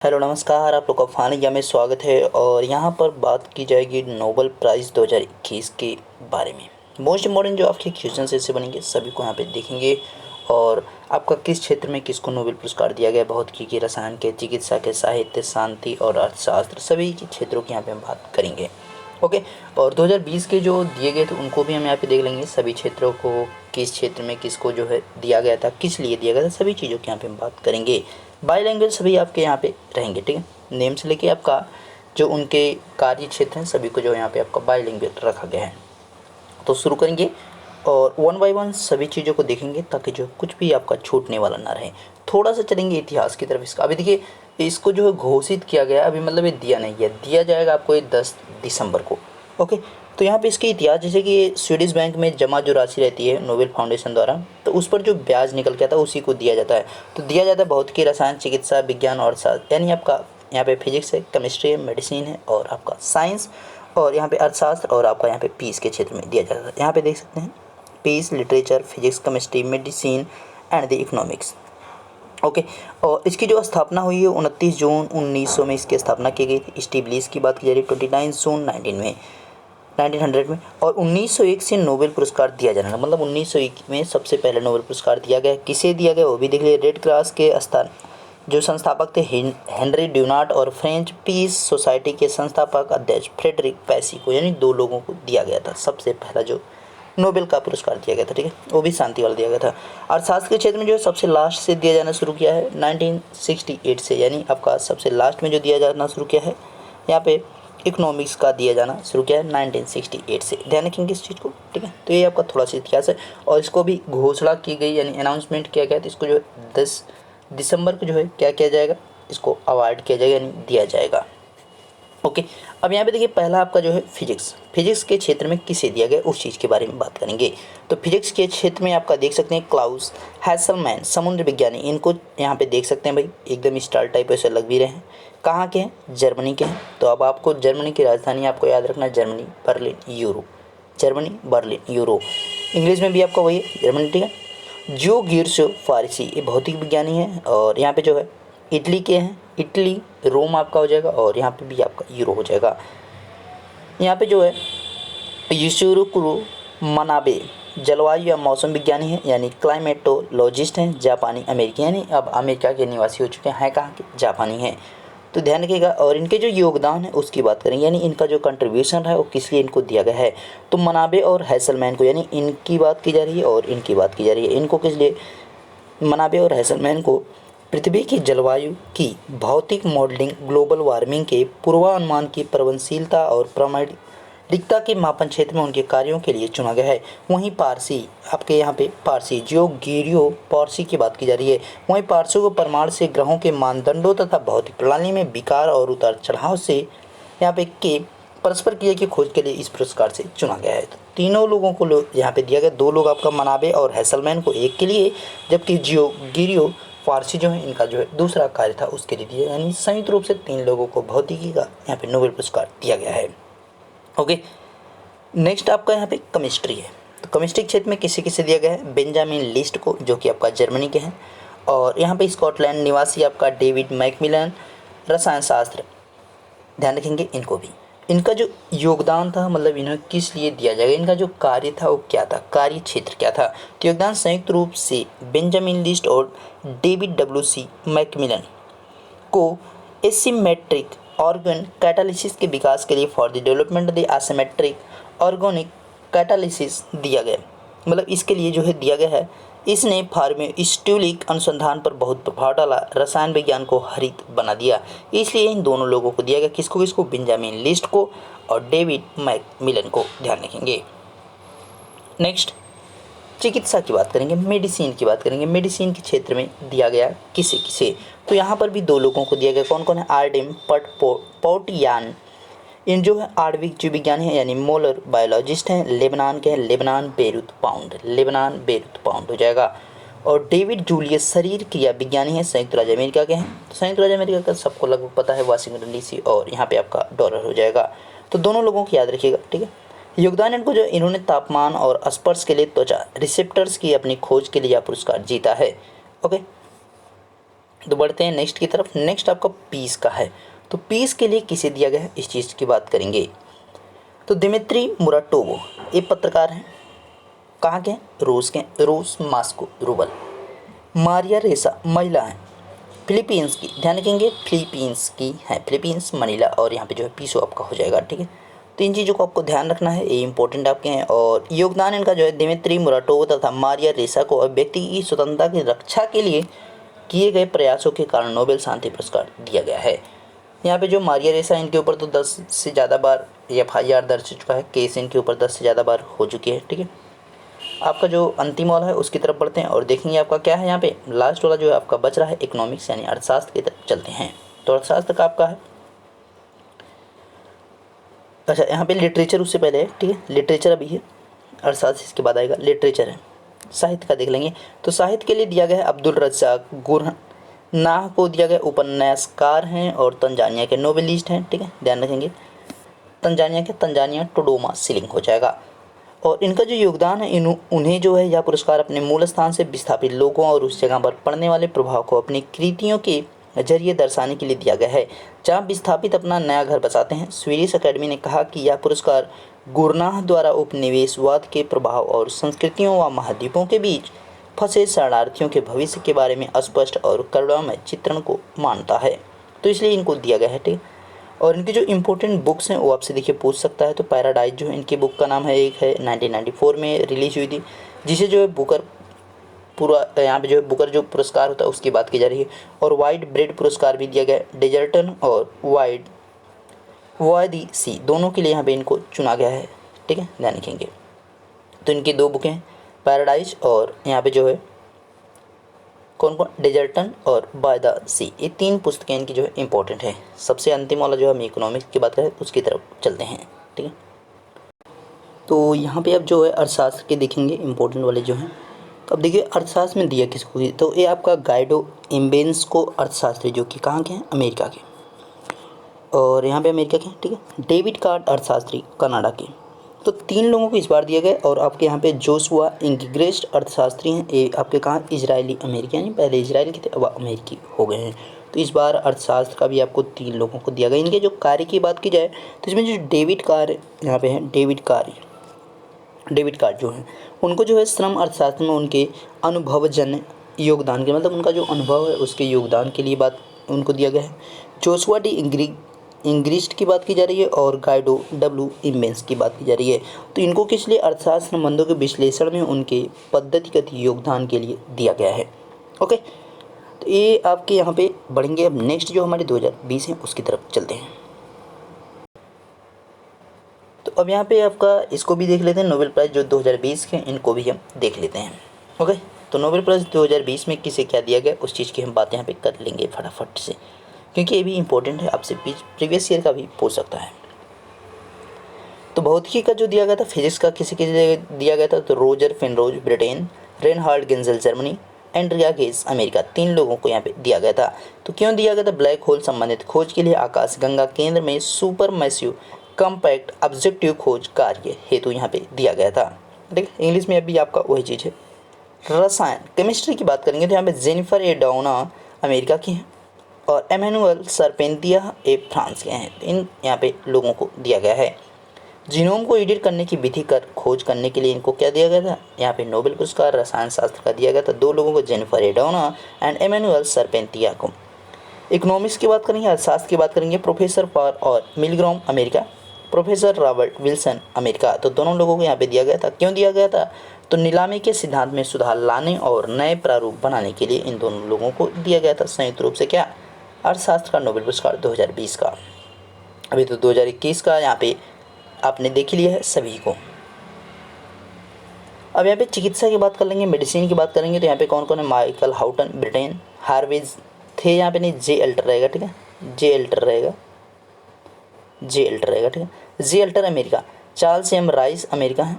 Hello नमस्कार, आप लोग का फानिया में स्वागत है। और यहाँ पर बात की जाएगी नोबेल प्राइज़ 2021 के बारे में। मोस्ट इम्पॉर्टेंट जो आपके क्वेश्चन ऐसे बनेंगे सभी को यहाँ पे देखेंगे। और आपका किस क्षेत्र में किसको नोबेल पुरस्कार दिया गया, भौतिकी के, रसायन के, चिकित्सा के, साहित्य, शांति और अर्थशास्त्र, सभी के क्षेत्रों की यहाँ पे हम बात करेंगे। ओके। और 2020 के जो दिए गए थे उनको भी हम यहाँ पे देख लेंगे, सभी क्षेत्रों को, किस क्षेत्र में किसको जो है दिया गया था, किस लिए दिया गया था, सभी चीज़ों की यहाँ पे हम बात करेंगे। बाई लैंग्वेज सभी आपके यहाँ पे रहेंगे, ठीक है। नेम से लेके आपका जो उनके कार्य क्षेत्र हैं सभी को जो यहाँ पे आपका बाई लैंग्वेज रखा गया है। तो शुरू करेंगे और वन बाय वन सभी चीज़ों को देखेंगे ताकि जो कुछ भी आपका छूटने वाला ना रहे। थोड़ा सा चलेंगे इतिहास की तरफ इसका। अभी देखिए, इसको जो है घोषित किया गया, अभी मतलब ये दिया नहीं है, दिया जाएगा आपको ये 10 दिसंबर को। ओके। तो यहाँ पे इसके इतिहास, जैसे कि स्वीडिश बैंक में जमा जो राशि रहती है नोबेल फाउंडेशन द्वारा, तो उस पर जो ब्याज निकल के आता है उसी को दिया जाता है। तो दिया जाता है भौतिकी, रसायन, चिकित्सा, विज्ञान और शास्त्र, यानी आपका यहाँ पे फिजिक्स है, केमिस्ट्री है, मेडिसिन है और आपका साइंस, और यहाँ पे अर्थशास्त्र, और आपका यहाँ पे पीस के क्षेत्र में दिया जाता है। यहाँ पे देख सकते हैं peace, literature, physics, chemistry, medicine and the economics. Okay. और इसकी जो स्थापना हुई है 29 जून 1900 में इसकी स्थापना की गई थी। स्टीवलिस की बात की जा रही है 29 जून 1900 में। और 1901 से नोबेल पुरस्कार दिया जाना, मतलब 1901 में सबसे पहले नोबेल पुरस्कार दिया गया। किसे दिया गया वो भी देख लिए। रेड क्रॉस के स्थान जो संस्थापक थे हेनरी ड्यूनार्ट, और फ्रेंच पीस सोसाइटी के संस्थापक अध्यक्ष फ्रेडरिक पैसी को, यानी दो लोगों को दिया गया था सबसे पहला जो नोबेल का पुरस्कार दिया गया था, ठीक है। वो भी शांति वाला दिया गया था। अर्थशास्त्र के क्षेत्र में जो सबसे लास्ट से दिया जाना शुरू किया है 1968 से, यानी आपका सबसे लास्ट में जो दिया जाना शुरू किया है यहाँ पे इकोनॉमिक्स का दिया जाना शुरू किया है 1968 से। ध्यान रखेंगे इस चीज़ को, ठीक है। तो ये आपका थोड़ा सा इतिहास है। और इसको भी घोषणा की गई, यानी अनाउंसमेंट किया गया, तो इसको जो 10 दिसंबर को जो है क्या किया जाएगा, इसको अवार्ड किया जाएगा, यानी दिया जाएगा। ओके। अब यहाँ पे देखिए, पहला आपका जो है फिजिक्स के क्षेत्र में किसे दिया गया उस चीज़ के बारे में बात करेंगे। तो फिजिक्स के क्षेत्र में आपका देख सकते हैं क्लाउस हैसलमैन, समुद्र विज्ञानी, इनको यहाँ पे देख सकते हैं भाई, एकदम स्टार टाइप ऐसे लग भी रहे हैं। कहाँ के हैं? जर्मनी के हैं। तो अब आपको जर्मनी की राजधानी आपको याद रखना है, Germany Berlin euro, Germany Berlin euro. English में भी आपका वही है, जर्मनी, ठीक है। जो गिर्सो फारसी, ये भौतिक विज्ञानी है। और यहाँ पे जो है इटली के हैं, इटली रोम आपका हो जाएगा, और यहाँ पे भी आपका यूरो हो जाएगा। यहाँ पे जो है युशिरो मनाबे, जलवायु या मौसम विज्ञानी है, यानी क्लाइमेटोलॉजिस्ट हैं, जापानी अमेरिकी, यानी अब अमेरिका के निवासी हो चुके हैं, कहाँ के? जापानी हैं। तो ध्यान रखिएगा। और इनके जो योगदान है उसकी बात करेंगे, यानी इनका जो कंट्रीब्यूशन है वो किस लिए इनको दिया गया है। तो मनाबे और हैसलमैन को, यानी इनकी बात की जा रही है और इनकी बात की जा रही है। इनको किस लिए? मनाबे और हैसलमैन को पृथ्वी की जलवायु की भौतिक मॉडलिंग, ग्लोबल वार्मिंग के पूर्वानुमान की प्रवणशीलता और प्रामाणिकता के मापन क्षेत्र में उनके कार्यों के लिए चुना गया है। वहीं पारसी, आपके यहाँ पे पारसी जो गिरियो पारसी की बात की जा रही है, वहीं पारसी को परमाणु से ग्रहों के मानदंडों तथा भौतिक प्रणाली में विकार और उतार चढ़ाव से यहाँ पे के परस्पर क्रिया की खोज के लिए इस पुरस्कार से चुना गया है। तो तीनों लोगों को यहाँ पे दिया गया, दो लोग आपका मनाबे और हैसलमैन को एक के लिए, जबकि गिरियो फारसी जो है इनका जो है दूसरा कार्य था उसके लिए दिया, यानी संयुक्त रूप से तीन लोगों को भौतिकी का यहाँ पे नोबेल पुरस्कार दिया गया है। ओके। नेक्स्ट आपका यहाँ पे केमिस्ट्री है। तो केमिस्ट्री क्षेत्र में किसे किसे दिया गया है? बेंजामिन लिस्ट को, जो कि आपका जर्मनी के हैं। और यहाँ पे स्कॉटलैंड निवासी आपका डेविड मैकमिलन, रसायन शास्त्र, ध्यान रखेंगे इनको भी। इनका जो योगदान था, मतलब इन्हें किस लिए दिया जाएगा, इनका जो कार्य था वो क्या था, कार्य क्षेत्र क्या था। तो योगदान संयुक्त रूप से बेंजामिन लिस्ट और डेविड WC मैकमिलन को एसिमेट्रिक ऑर्गन कैटालिसिस के विकास के लिए for the development of the asymmetric organic catalysis दिया गया, मतलब इसके लिए जो है दिया गया है। इसने फार्मास्यूटिकल अनुसंधान पर बहुत प्रभाव डाला, रसायन विज्ञान को हरित बना दिया, इसलिए इन दोनों लोगों को दिया गया। किसको किसको? बेंजामिन लिस्ट को और डेविड मैकमिलन को, ध्यान रखेंगे। नेक्स्ट चिकित्सा की बात करेंगे, मेडिसिन की बात करेंगे। मेडिसिन के क्षेत्र में दिया गया किसे किसे? तो यहाँ पर भी दो लोगों को दिया गया। कौन कौन है? आर्डेम पोटियान, इन जो है आणविक जीव विज्ञानी है, यानी मोलर बायोलॉजिस्ट हैं, लेबनान के हैं, लेबनान बेरूत पाउंड हो जाएगा। और डेविड जूलियस शरीर क्रिया विज्ञानी है, संयुक्त राज्य अमेरिका के हैं। तो संयुक्त राज्य अमेरिका का सबको लगभग पता है, वाशिंगटन DC, और यहाँ पे आपका डॉलर हो जाएगा। तो दोनों लोगों को याद रखिएगा, ठीक है। योगदान इनको जो इन्होंने तापमान और स्पर्श के लिए त्वचा रिसेप्टर्स की अपनी खोज के लिए यह पुरस्कार जीता है। ओके। तो बढ़ते हैं नेक्स्ट की तरफ। नेक्स्ट आपका पीस का है। तो पीस के लिए किसे दिया गया है, इस चीज़ की बात करेंगे। तो दिमित्री मुराटोव ये पत्रकार हैं, कहाँ के हैं, रूस के, रूस मास्को रूबल। मारिया रेसा महिला हैं, फिलीपींस की, ध्यान रखेंगे फिलीपींस की है, फिलीपींस मनीला, और यहाँ पे जो है पीसो आपका हो जाएगा, ठीक है। तो इन चीज़ों को आपको ध्यान रखना है, ये इंपॉर्टेंट आपके हैं। और योगदान इनका जो है दिमित्री मुराटोव तथा मारिया रेसा को व्यक्ति की स्वतंत्रता की रक्षा के लिए किए गए प्रयासों के कारण नोबेल शांति पुरस्कार दिया गया है। यहाँ पे जो मारिया रेसा, इनके ऊपर तो 10 से ज़्यादा बार FIR दर्ज हो चुका है, केस इनके ऊपर 10 से ज़्यादा बार हो चुकी है, ठीक है। आपका जो अंतिम वाला है उसकी तरफ बढ़ते हैं और देखेंगे आपका क्या है। यहाँ पे लास्ट वाला जो है आपका बच रहा है इकोनॉमिक्स यानी अर्थशास्त्र की तरफ चलते हैं। तो अर्थशास्त्र का आपका है, अच्छा यहाँ पे लिटरेचर उससे पहले है, ठीक है, लिटरेचर अभी है, अर्थशास्त्र इसके बाद आएगा, लिटरेचर है। साहित्य का देख लेंगे। तो साहित्य के लिए दिया गया है अब्दुल रज़ाक गुरनाह को दिया गया, उपन्यासकार हैं और तंजानिया के नोबेलिस्ट हैं, ठीक है, ध्यान रखेंगे। तंजानिया टोडोमा सिलिंग हो जाएगा। और इनका जो योगदान है, उन्हें जो है यह पुरस्कार अपने मूल स्थान से विस्थापित लोगों और उस जगह पर पड़ने वाले प्रभाव को अपनी कृतियों के जरिए दर्शाने के लिए दिया गया है, जहाँ विस्थापित अपना नया घर बसाते हैं। स्वीडिश अकेडमी ने कहा कि यह पुरस्कार गुरनाह द्वारा उपनिवेशवाद के प्रभाव और संस्कृतियों व महाद्वीपों के बीच फंसे शरणार्थियों के भविष्य के बारे में स्पष्ट और करुणामय चित्रण को मानता है, तो इसलिए इनको दिया गया है, ठीक। और इनकी जो इम्पोर्टेंट बुक्स हैं वो आपसे देखिए पूछ सकता है। तो पैराडाइज जो है इनकी बुक का नाम है, एक है 1994 में रिलीज हुई थी, जिसे जो है बुकर पूरा यहाँ पे जो है बुकर जो पुरस्कार होता है उसकी बात की जा रही है। और वाइड ब्रेड पुरस्कार भी दिया गया है, डेजर्टन और वादी सी दोनों के लिए यहाँ पे इनको चुना गया है, ठीक है, ध्यान रखेंगे। तो इनकी 2 बुकें हैं, पैराडाइज और यहाँ पे जो है कौन कौन, डेजर्टन और बाय द सी, ये 3 पुस्तकें इनकी जो है इंपॉर्टेंट है। सबसे अंतिम वाला जो हम इकोनॉमिक्स की बात करें उसकी तरफ चलते हैं, ठीक है। तो यहाँ पे अब जो है अर्थशास्त्र के देखेंगे इंपॉर्टेंट वाले जो हैं। तो अब देखिए अर्थशास्त्र में दिया किसको, तो ये आपका गाइडो इम्बेंस को अर्थशास्त्री, जो कि कहाँ के हैं, अमेरिका के, और यहाँ पे अमेरिका के, ठीक है। डेविड कार्ड अर्थशास्त्री कनाडा के। तो 3 लोगों को इस बार दिया गया। और आपके यहाँ पे जोशुआ इंग्रेस्ट अर्थशास्त्री हैं, ये आपके कहाँ, इजरायली अमेरिकी, यानी पहले इजराइल के थे अब अमेरिकी हो गए हैं। तो इस बार अर्थशास्त्र का भी आपको 3 लोगों को दिया गया। इनके जो कार्य की बात की जाए तो इसमें जो डेविड कार्य यहाँ पे हैं, डेविड कार्ड जो है उनको जो है श्रम अर्थशास्त्र में उनके अनुभवजन्य योगदान के, मतलब उनका जो अनुभव है उसके योगदान के लिए बात उनको दिया गया है। जोशुआ डी इंग्रिस्ट की बात की जा रही है और गाइडो डब्ल्यू इम्बेंस की बात की जा रही है। तो इनको किस लिए, अर्थशास्त्र संबंधों के विश्लेषण में उनके पद्धतिगत योगदान के लिए दिया गया है, ओके। तो ये आपके यहाँ पे बढ़ेंगे। अब नेक्स्ट जो हमारे 2020 है उसकी तरफ चलते हैं। तो अब यहाँ पे आपका इसको भी देख लेते हैं, नोबेल प्राइज़ जो 2020 के इनको भी हम देख लेते हैं, ओके। तो नोबेल प्राइज़ 2020 में किसे क्या दिया गया उस चीज़ की हम बात यहाँ पे कर लेंगे फटाफट से, क्योंकि ये भी इंपॉर्टेंट है, आपसे प्रीवियस ईयर का भी पूछ सकता है। तो भौतिकी का जो दिया गया था, फिजिक्स का किसी दिया गया था, तो Roger Penrose Britain, Reinhard Genzel Germany, Andrea Ghez America, 3 लोगों को यहाँ पे दिया गया था। तो क्यों दिया गया था, ब्लैक होल संबंधित खोज के लिए आकाशगंगा केंद्र में सुपर मैसिव कम्पैक्ट ऑब्जेक्टिव खोज कार्य हेतु यहाँ पे दिया गया था, ठीक है। इंग्लिश में अभी आपका वही चीज़ है। रसायन केमिस्ट्री की बात करेंगे तो यहाँ पे जेनिफर ए डाउना अमेरिका की हैं और एमेनुअल सरपेंतिया ए फ्रांस के हैं। इन यहाँ पे लोगों को दिया गया है। जीनोम को एडिट करने की विधि कर खोज करने के लिए इनको क्या दिया गया था, यहाँ पे नोबेल पुरस्कार रसायन शास्त्र का दिया गया था 2 लोगों को, जेनिफर ए डाउना एंड एमेनुअल सरपेंतिया को। इकोनॉमिक्स की बात करेंगे, अर्थशास्त्र की बात करेंगे, प्रोफेसर पार और Milgrom America, professor Robert Wilson America. तो दोनों लोगों को यहाँ पे दिया गया था। क्यों दिया गया था, तो नीलामी के सिद्धांत में सुधार लाने और नए प्रारूप बनाने के लिए इन दोनों लोगों को दिया गया था संयुक्त रूप से, क्या, अर्थशास्त्र का नोबेल पुरस्कार 2020 का। अभी तो 2021 का यहाँ पे आपने देख ही लिया है सभी को। अब यहाँ पे चिकित्सा की बात कर लेंगे, मेडिसिन की बात करेंगे। तो यहाँ पे कौन कौन है, माइकल हाउटन ब्रिटेन, हार्वेज थे यहाँ पे, नहीं जे एल्टर रहेगा, ठीक है, जे एल्टर रहेगा, ठीक है, J Alter America, Charles M Rice America है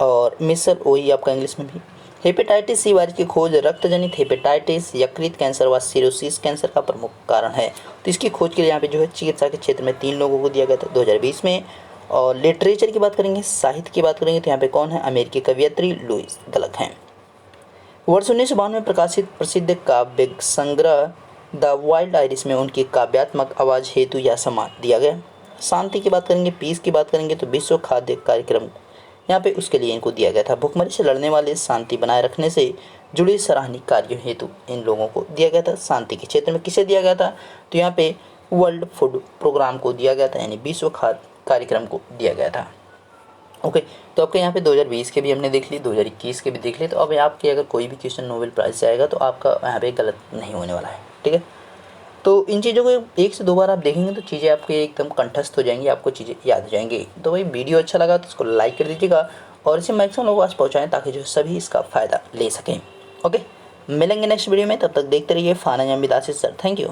और मिसल वही आपका इंग्लिश में भी। हेपेटाइटिस सी वायरस की खोज रक्तजनित हेपेटाइटिस, यकृत कैंसर व सिरोसिस कैंसर का प्रमुख कारण है। तो इसकी खोज के लिए यहाँ पे जो है चिकित्सा के क्षेत्र में 3 लोगों को दिया गया था 2020 में। और लिटरेचर की बात करेंगे, साहित्य की बात करेंगे तो यहाँ पे कौन है, अमेरिकी कवयित्री लुइस गलक हैं। वर्ष 1992 में प्रकाशित प्रसिद्ध काव्य संग्रह द वाइल्ड आइरिश में उनकी काव्यात्मक आवाज़ हेतु यह सम्मान दिया गया। शांति की बात करेंगे, पीस की बात करेंगे तो विश्व खाद्य कार्यक्रम यहाँ पे उसके लिए इनको दिया गया था। भुखमरी से लड़ने वाले शांति बनाए रखने से जुड़े सराहनीय कार्यों हेतु इन लोगों को दिया गया था। शांति के क्षेत्र में किसे दिया गया था, तो यहाँ पे वर्ल्ड फूड प्रोग्राम को दिया गया था, यानी विश्व खाद्य कार्यक्रम को दिया गया था। ओके, तो आपके यहाँ पे 2020 के भी हमने देख ली, 2021 के भी देख लिए। तो अब आपके अगर कोई भी क्वेश्चन नोबेल प्राइज़ से आएगा तो आपका यहाँ पे गलत नहीं होने वाला है, ठीक है। तो इन चीज़ों को 1 से 2 बार आप देखेंगे तो चीज़ें आपकी एकदम कंठस्थ हो जाएंगी, आपको चीज़ें याद हो जाएंगी। तो भाई वीडियो अच्छा लगा तो इसको लाइक कर दीजिएगा और इसे मैक्सिमम लोगों के पास पहुँचाएँ ताकि जो सभी इसका फ़ायदा ले सकें। ओके, मिलेंगे नेक्स्ट वीडियो में, तब तक देखते रहिए फाना या मिदासिस सर। Thank you.